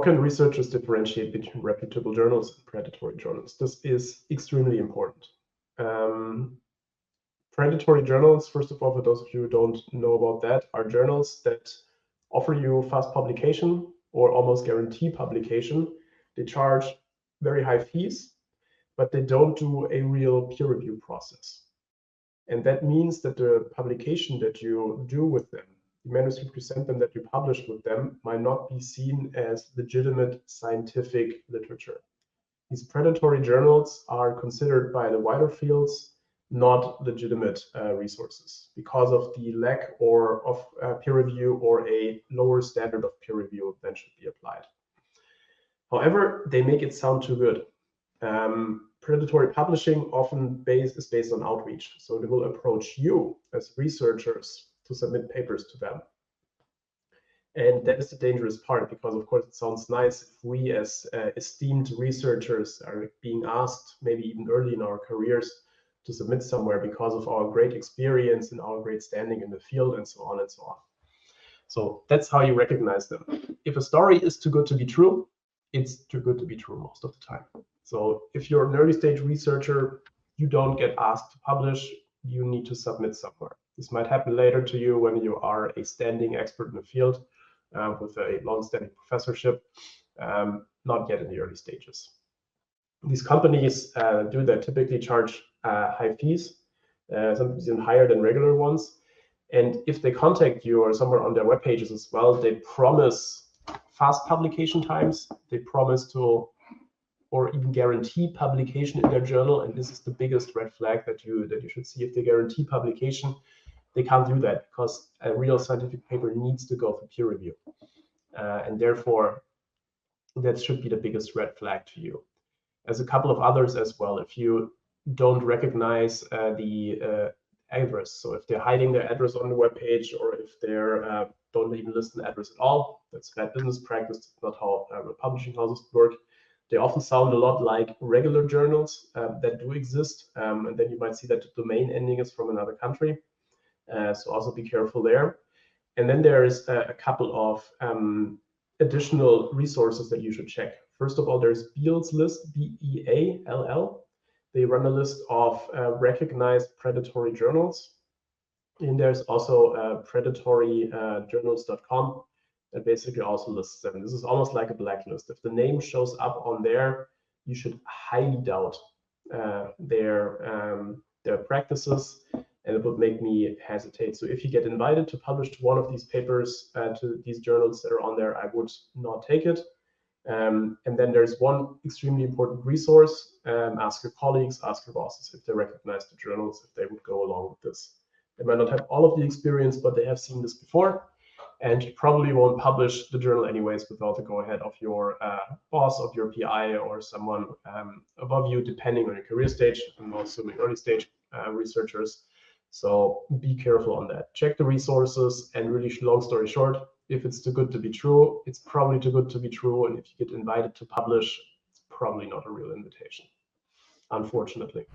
can researchers differentiate between reputable journals and predatory journals? This is extremely important. Predatory journals, first of all, for those of you who don't know about that, are journals that offer you fast publication or almost guarantee publication. They charge very high fees, but they don't do a real peer review process. And that means that the publication that you do with them, the manuscript you present them, that you publish with them, might not be seen as legitimate scientific literature. These predatory journals are considered by the wider fields not legitimate resources because of the lack of peer review or a lower standard of peer review than should be applied. However, they make it sound too good. Predatory publishing often is based on outreach. So they will approach you as researchers to submit papers to them. And that is the dangerous part, because of course it sounds nice if we as esteemed researchers are being asked, maybe even early in our careers, to submit somewhere because of our great experience and our great standing in the field and so on and so on. So that's how you recognize them. If a story is too good to be true, it's too good to be true most of the time. So if you're an early stage researcher, you don't get asked to publish, you need to submit somewhere. This might happen later to you when you are a standing expert in the field with a long-standing professorship, not yet in the early stages. These companies do that, typically charge high fees, sometimes even higher than regular ones. And if they contact you or somewhere on their web pages as well, they promise fast publication times. They promise to, or even guarantee publication in their journal. And this is the biggest red flag that you should see. If they guarantee publication, they can't do that because a real scientific paper needs to go through peer review. And therefore, that should be the biggest red flag to you. As a couple of others as well, if you don't recognize the address, so if they're hiding their address on the web page, or if they're don't even list an address at all, that's bad business practice. It's not how publishing houses work. They often sound a lot like regular journals that do exist, and then you might see that the domain ending is from another country. So also be careful there. And then there is a couple of additional resources that you should check. First of all, there's Beall's list, B-E-A-L-L. They run a list of recognized predatory journals. And there's also predatoryjournals.com that basically also lists them. This is almost like a blacklist. If the name shows up on there, you should highly doubt their practices, and it would make me hesitate. So if you get invited to publish to one of these papers, to these journals that are on there, I would not take it. And then there's one extremely important resource. Ask your colleagues, ask your bosses if they recognize the journals, if they would go along with this. They might not have all of the experience, but they have seen this before, and you probably won't publish the journal anyways without the go-ahead of your boss, of your PI, or someone above you, depending on your career stage. I'm assuming early stage researchers. So be careful on that. Check the resources, and really, long story short, if it's too good to be true, it's probably too good to be true. And if you get invited to publish, it's probably not a real invitation, unfortunately.